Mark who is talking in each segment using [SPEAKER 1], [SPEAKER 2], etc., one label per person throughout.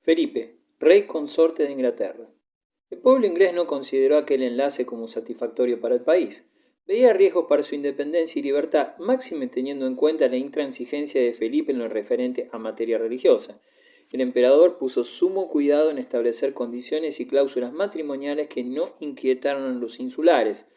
[SPEAKER 1] Felipe, rey consorte de Inglaterra. El pueblo inglés no consideró aquel enlace como satisfactorio para el país. Veía riesgos para su independencia y libertad, máxime teniendo en cuenta la intransigencia de Felipe en lo referente a materia religiosa. El emperador puso sumo cuidado en establecer condiciones y cláusulas matrimoniales que no inquietaran a los insulares.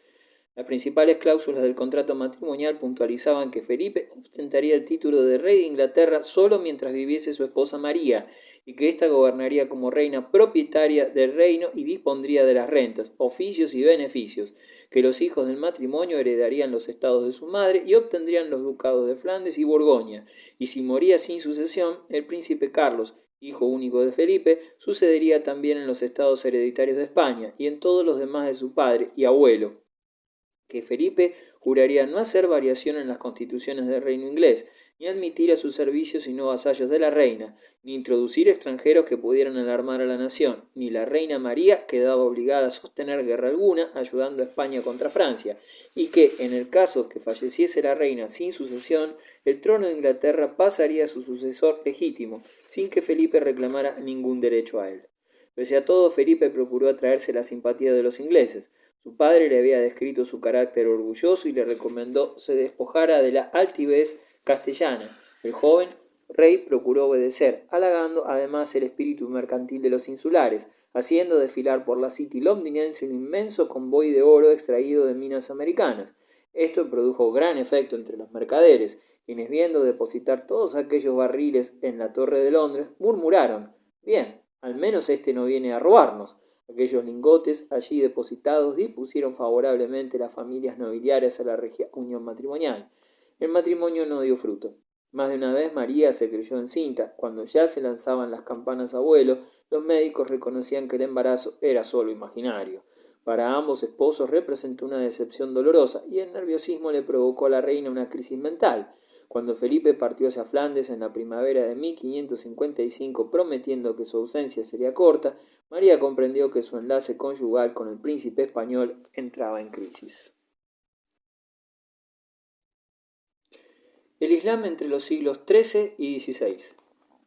[SPEAKER 1] Las principales cláusulas del contrato matrimonial puntualizaban que Felipe ostentaría el título de rey de Inglaterra solo mientras viviese su esposa María, y que ésta gobernaría como reina propietaria del reino y dispondría de las rentas, oficios y beneficios, que los hijos del matrimonio heredarían los estados de su madre y obtendrían los ducados de Flandes y Borgoña, y si moría sin sucesión, el príncipe Carlos, hijo único de Felipe, sucedería también en los estados hereditarios de España y en todos los demás de su padre y abuelo, que Felipe juraría no hacer variación en las constituciones del reino inglés, ni admitir a sus servicios sino vasallos de la reina, ni introducir extranjeros que pudieran alarmar a la nación, ni la reina María quedaba obligada a sostener guerra alguna, ayudando a España contra Francia, y que, en el caso que falleciese la reina sin sucesión, el trono de Inglaterra pasaría a su sucesor legítimo, sin que Felipe reclamara ningún derecho a él. Pese a todo, Felipe procuró atraerse la simpatía de los ingleses. Su padre le había descrito su carácter orgulloso y le recomendó se despojara de la altivez castellana. El joven rey procuró obedecer, halagando además el espíritu mercantil de los insulares, haciendo desfilar por la City londinense un inmenso convoy de oro extraído de minas americanas. Esto produjo gran efecto entre los mercaderes, quienes viendo depositar todos aquellos barriles en la Torre de Londres, murmuraron: «Bien, al menos este no viene a robarnos». Aquellos lingotes allí depositados dispusieron favorablemente las familias nobiliarias a la regia unión matrimonial. El matrimonio no dio fruto. Más de una vez María se creyó encinta. Cuando ya se lanzaban las campanas a vuelo, los médicos reconocían que el embarazo era solo imaginario. Para ambos esposos representó una decepción dolorosa y el nerviosismo le provocó a la reina una crisis mental. Cuando Felipe partió hacia Flandes en la primavera de 1555 prometiendo que su ausencia sería corta, María comprendió que su enlace conyugal con el príncipe español entraba en crisis. El Islam entre los siglos XIII y XVI.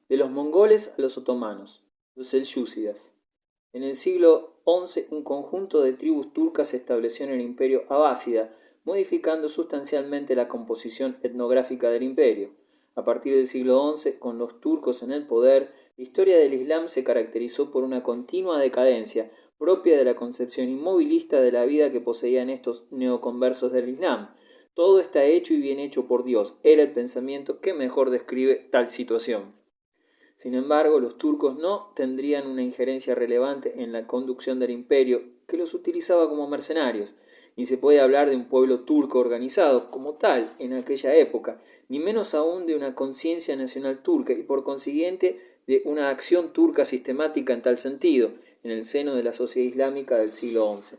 [SPEAKER 1] De los mongoles a los otomanos, los selyúcidas. En el siglo XI un conjunto de tribus turcas se estableció en el imperio abásida, modificando sustancialmente la composición etnográfica del imperio. A partir del siglo XI, con los turcos en el poder, la historia del Islam se caracterizó por una continua decadencia, propia de la concepción inmovilista de la vida que poseían estos neoconversos del Islam. Todo está hecho y bien hecho por Dios, era el pensamiento que mejor describe tal situación. Sin embargo, los turcos no tendrían una injerencia relevante en la conducción del imperio, que los utilizaba como mercenarios, ni se puede hablar de un pueblo turco organizado como tal en aquella época, ni menos aún de una conciencia nacional turca y por consiguiente de una acción turca sistemática en tal sentido, en el seno de la sociedad islámica del siglo XI.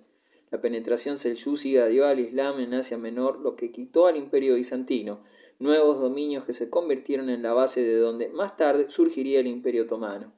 [SPEAKER 1] La penetración selyúcida dio al Islam en Asia Menor lo que quitó al imperio bizantino, nuevos dominios que se convirtieron en la base de donde más tarde surgiría el imperio otomano.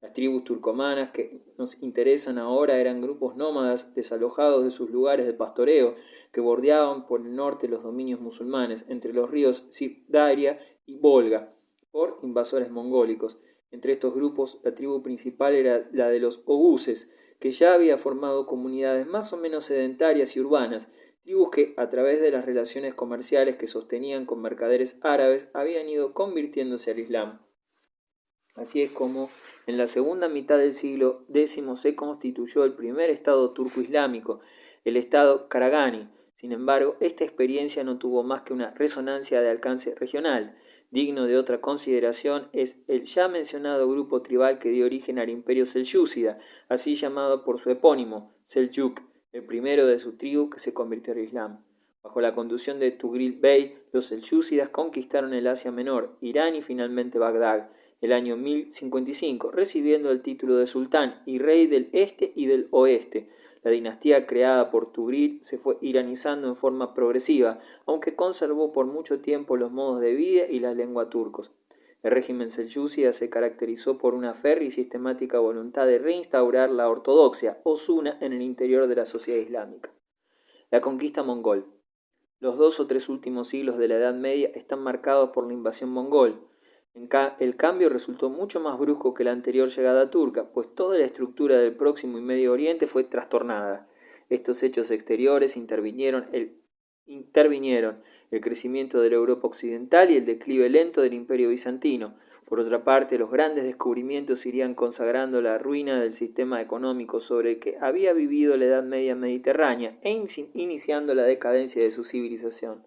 [SPEAKER 1] Las tribus turcomanas que nos interesan ahora eran grupos nómadas desalojados de sus lugares de pastoreo que bordeaban por el norte los dominios musulmanes entre los ríos Sirdaria y Volga por invasores mongólicos. Entre estos grupos la tribu principal era la de los oguses, que ya había formado comunidades más o menos sedentarias y urbanas, tribus que, a través de las relaciones comerciales que sostenían con mercaderes árabes, habían ido convirtiéndose al Islam. Así es como en la segunda mitad del siglo X se constituyó el primer estado turco-islámico, el estado Karagani. Sin embargo, esta experiencia no tuvo más que una resonancia de alcance regional. Digno de otra consideración es el ya mencionado grupo tribal que dio origen al imperio selyúcida, así llamado por su epónimo, Seljuk, el primero de su tribu que se convirtió al Islam. Bajo la conducción de Tugril Bey, los selyúcidas conquistaron el Asia Menor, Irán y finalmente Bagdad, el año 1055, recibiendo el título de sultán y rey del este y del oeste. La dinastía creada por Tugril se fue iranizando en forma progresiva, aunque conservó por mucho tiempo los modos de vida y la lengua turcos. El régimen selyúcida se caracterizó por una férrea y sistemática voluntad de reinstaurar la ortodoxia o suna en el interior de la sociedad islámica. La conquista mongol. Los 2 o 3 últimos siglos de la Edad Media están marcados por la invasión mongol. El cambio resultó mucho más brusco que la anterior llegada turca, pues toda la estructura del Próximo y Medio Oriente fue trastornada. Estos hechos exteriores intervinieron el crecimiento de la Europa occidental y el declive lento del Imperio bizantino. Por otra parte, los grandes descubrimientos irían consagrando la ruina del sistema económico sobre el que había vivido la Edad Media mediterránea e iniciando la decadencia de su civilización.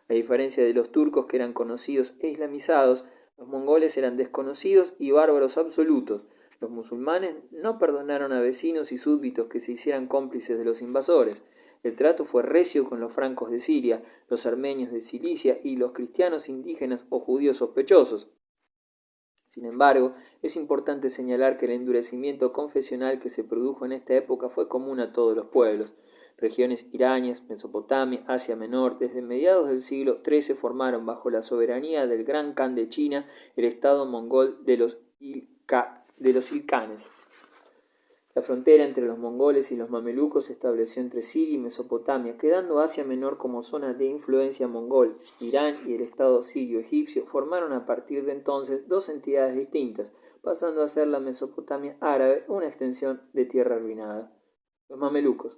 [SPEAKER 1] A diferencia de los turcos, que eran conocidos e islamizados, los mongoles eran desconocidos y bárbaros absolutos. Los musulmanes no perdonaron a vecinos y súbditos que se hicieran cómplices de los invasores. El trato fue recio con los francos de Siria, los armenios de Cilicia y los cristianos indígenas o judíos sospechosos. Sin embargo, es importante señalar que el endurecimiento confesional que se produjo en esta época fue común a todos los pueblos. Regiones iraníes, Mesopotamia, Asia Menor, desde mediados del siglo XIII formaron bajo la soberanía del Gran Khan de China el estado mongol de los Ilkhanes. La frontera entre los mongoles y los mamelucos se estableció entre Siria y Mesopotamia, quedando Asia Menor como zona de influencia mongol. Irán y el estado sirio-egipcio formaron a partir de entonces dos entidades distintas, pasando a ser la Mesopotamia árabe, una extensión de tierra arruinada. Los mamelucos,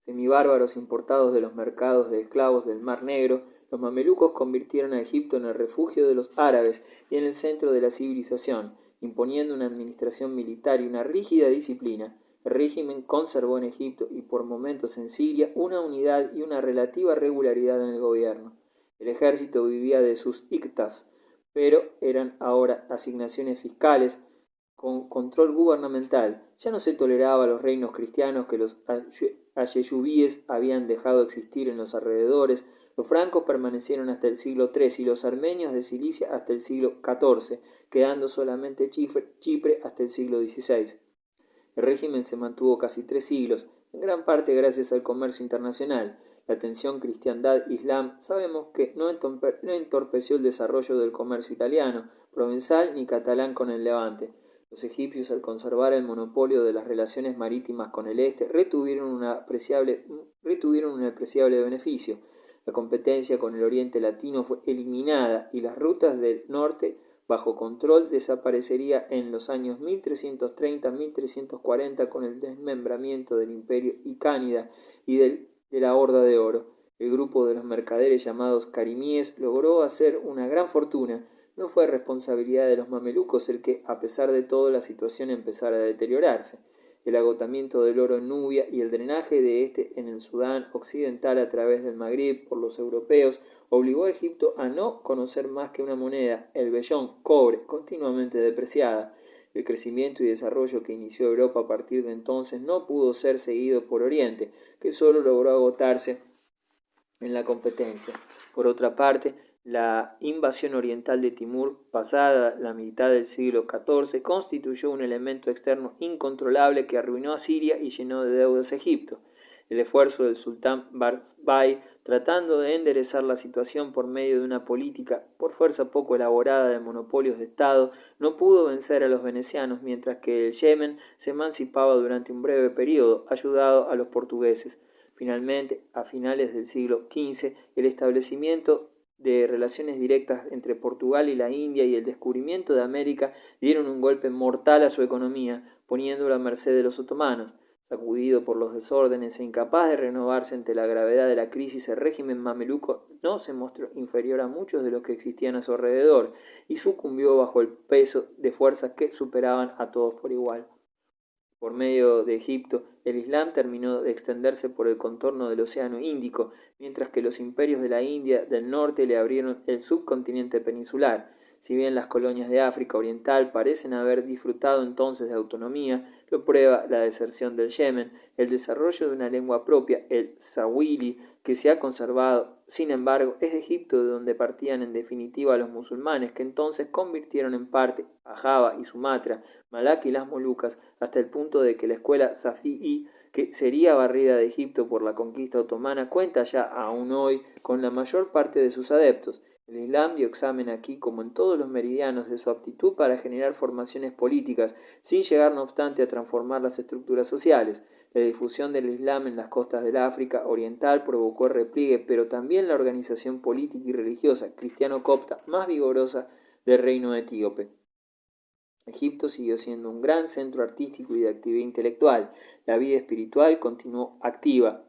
[SPEAKER 1] semibárbaros importados de los mercados de esclavos del Mar Negro, los mamelucos convirtieron a Egipto en el refugio de los árabes y en el centro de la civilización, imponiendo una administración militar y una rígida disciplina. El régimen conservó en Egipto y por momentos en Siria una unidad y una relativa regularidad en el gobierno. El ejército vivía de sus iktas, pero eran ahora asignaciones fiscales con control gubernamental. Ya no se toleraba a los reinos cristianos que los ayeyubíes habían dejado existir en los alrededores. Los francos permanecieron hasta el siglo III y los armenios de Cilicia hasta el siglo XIV, quedando solamente Chipre hasta el siglo XVI. El régimen se mantuvo casi 3 siglos, en gran parte gracias al comercio internacional. La tensión cristiandad-islam sabemos que no entorpeció el desarrollo del comercio italiano, provenzal ni catalán con el Levante. Los egipcios, al conservar el monopolio de las relaciones marítimas con el este, retuvieron un apreciable beneficio. La competencia con el Oriente Latino fue eliminada y las rutas del norte bajo control desaparecería en los años 1330-1340 con el desmembramiento del imperio Icánida y de la Horda de Oro. El grupo de los mercaderes llamados carimíes logró hacer una gran fortuna. No fue responsabilidad de los mamelucos el que, a pesar de todo, la situación empezara a deteriorarse. El agotamiento del oro en Nubia y el drenaje de este en el Sudán occidental a través del Magreb por los europeos obligó a Egipto a no conocer más que una moneda, el vellón, cobre, continuamente depreciada. El crecimiento y desarrollo que inició Europa a partir de entonces no pudo ser seguido por Oriente, que solo logró agotarse en la competencia. Por otra parte, la invasión oriental de Timur, pasada la mitad del siglo XIV, constituyó un elemento externo incontrolable que arruinó a Siria y llenó de deudas a Egipto. El esfuerzo del sultán Barzbay, tratando de enderezar la situación por medio de una política por fuerza poco elaborada de monopolios de Estado, no pudo vencer a los venecianos, mientras que el Yemen se emancipaba durante un breve periodo, ayudado a los portugueses. Finalmente, a finales del siglo XV, el establecimiento de relaciones directas entre Portugal y la India y el descubrimiento de América dieron un golpe mortal a su economía, poniéndola a merced de los otomanos. Sacudido por los desórdenes e incapaz de renovarse ante la gravedad de la crisis, el régimen mameluco no se mostró inferior a muchos de los que existían a su alrededor y sucumbió bajo el peso de fuerzas que superaban a todos por igual. Por medio de Egipto, el Islam terminó de extenderse por el contorno del Océano Índico, mientras que los imperios de la India del norte le abrieron el subcontinente peninsular. Si bien las colonias de África Oriental parecen haber disfrutado entonces de autonomía, lo prueba la deserción del Yemen, el desarrollo de una lengua propia, el Swahili, que se ha conservado. Sin embargo, es de Egipto de donde partían en definitiva los musulmanes, que entonces convirtieron en parte a Java y Sumatra, Malaca y las Molucas, hasta el punto de que la escuela Safi'í, que sería barrida de Egipto por la conquista otomana, cuenta ya aún hoy con la mayor parte de sus adeptos. El Islam dio examen aquí, como en todos los meridianos, de su aptitud para generar formaciones políticas, sin llegar no obstante a transformar las estructuras sociales. La difusión del Islam en las costas del África Oriental provocó el repliegue, pero también la organización política y religiosa cristiano-copta más vigorosa del reino etíope. Egipto siguió siendo un gran centro artístico y de actividad intelectual. La vida espiritual continuó activa,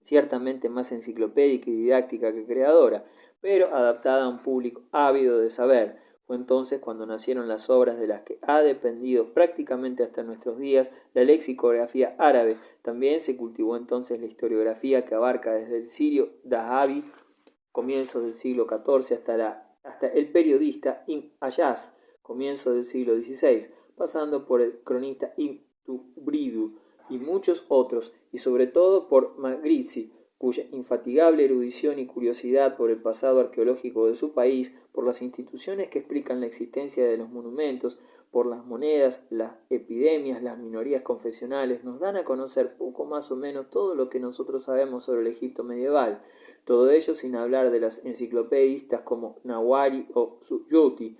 [SPEAKER 1] ciertamente más enciclopédica y didáctica que creadora, pero adaptada a un público ávido de saber. Fue entonces cuando nacieron las obras de las que ha dependido prácticamente hasta nuestros días la lexicografía árabe. También se cultivó entonces la historiografía que abarca desde el sirio Dahabi, comienzos del siglo XIV, hasta el periodista Ibn Ayaz, comienzos del siglo XVI, pasando por el cronista Ibn Tubridu y muchos otros, y sobre todo por Magritte, cuya infatigable erudición y curiosidad por el pasado arqueológico de su país, por las instituciones que explican la existencia de los monumentos, por las monedas, las epidemias, las minorías confesionales, nos dan a conocer poco más o menos todo lo que nosotros sabemos sobre el Egipto medieval. Todo ello sin hablar de las enciclopedistas como Nawari o Suyuti,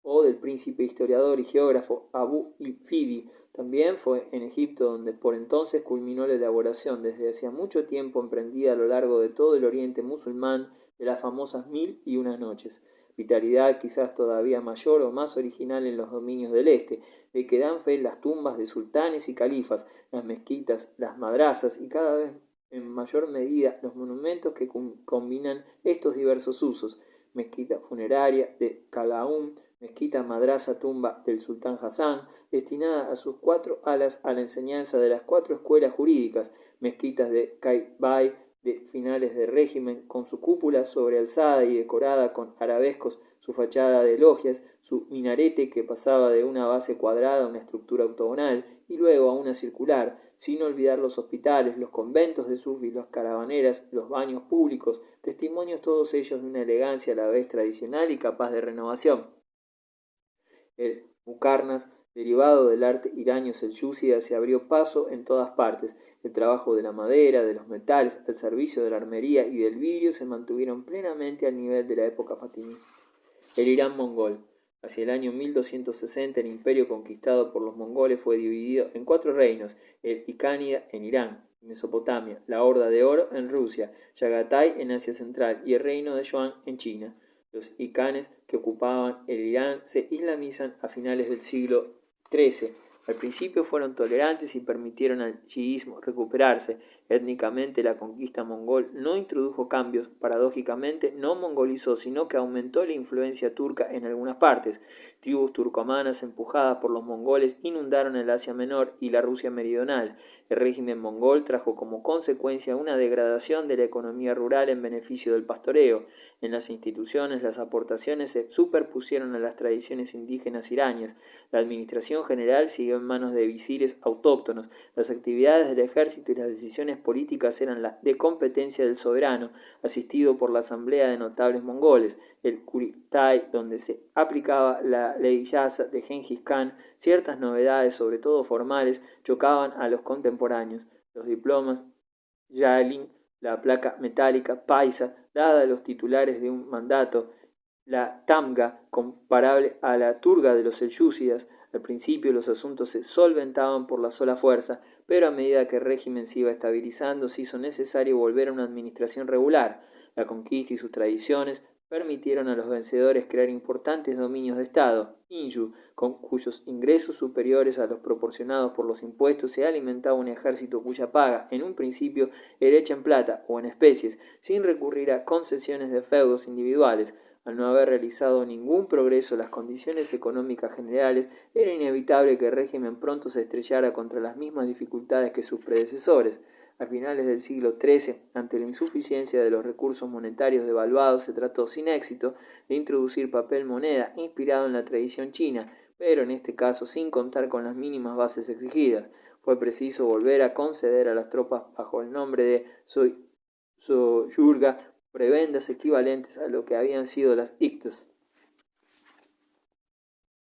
[SPEAKER 1] o del príncipe historiador y geógrafo Abu il-Fidi. También fue en Egipto donde por entonces culminó la elaboración, desde hacía mucho tiempo emprendida a lo largo de todo el oriente musulmán, de las famosas 1001 noches. Vitalidad quizás todavía mayor o más original en los dominios del este, de que dan fe las tumbas de sultanes y califas, las mezquitas, las madrazas y cada vez en mayor medida los monumentos que combinan estos diversos usos: mezquita funeraria de Kalaum, mezquita madrasa tumba del sultán Hassan, destinada a sus 4 alas a la enseñanza de las 4 escuelas jurídicas, mezquitas de Qaitbay de finales del régimen, con su cúpula sobrealzada y decorada con arabescos, su fachada de logias, su minarete que pasaba de una base cuadrada a una estructura octogonal y luego a una circular, sin olvidar los hospitales, los conventos de sufis, las caravaneras, los baños públicos, testimonios todos ellos de una elegancia a la vez tradicional y capaz de renovación. El Muqarnas, derivado del arte iranio selyúcida, se abrió paso en todas partes. El trabajo de la madera, de los metales, el servicio de la armería y del vidrio se mantuvieron plenamente al nivel de la época fatimí. El Irán mongol. Hacia el año 1260 el imperio conquistado por los mongoles fue dividido en 4 reinos: el Ikánida en Irán, Mesopotamia, la Horda de Oro en Rusia, Yagatai en Asia Central y el reino de Yuan en China. Los ikanes que ocupaban el Irán se islamizan a finales del siglo XIII. Al principio fueron tolerantes y permitieron al chiismo recuperarse. Étnicamente la conquista mongol no introdujo cambios, paradójicamente no mongolizó, sino que aumentó la influencia turca en algunas partes. Tribus turcomanas empujadas por los mongoles inundaron el Asia Menor y la Rusia meridional. El régimen mongol trajo como consecuencia una degradación de la economía rural en beneficio del pastoreo. En las instituciones las aportaciones se superpusieron a las tradiciones indígenas iraníes. La administración general siguió en manos de visires autóctonos. Las actividades del ejército y las decisiones políticas eran de competencia del soberano, asistido por la asamblea de notables mongoles. El Kuritay, donde se aplicaba la ley Yasa de Gengis Khan, ciertas novedades, sobre todo formales, chocaban a los contemporáneos. Los diplomas Yalin, la placa metálica paisa, dada a los titulares de un mandato, la tamga, comparable a la turga de los selyúcidas. Al principio los asuntos se solventaban por la sola fuerza, pero a medida que el régimen se iba estabilizando, se hizo necesario volver a una administración regular. La conquista y sus tradiciones permitieron a los vencedores crear importantes dominios de Estado, Inju, con cuyos ingresos superiores a los proporcionados por los impuestos se alimentaba un ejército cuya paga, en un principio, era hecha en plata o en especies, sin recurrir a concesiones de feudos individuales. Al no haber realizado ningún progreso en las condiciones económicas generales, era inevitable que el régimen pronto se estrellara contra las mismas dificultades que sus predecesores. A finales del siglo XIII, ante la insuficiencia de los recursos monetarios devaluados, se trató, sin éxito, de introducir papel moneda inspirado en la tradición china, pero en este caso sin contar con las mínimas bases exigidas. Fue preciso volver a conceder a las tropas bajo el nombre de soyurga prebendas equivalentes a lo que habían sido las ictas.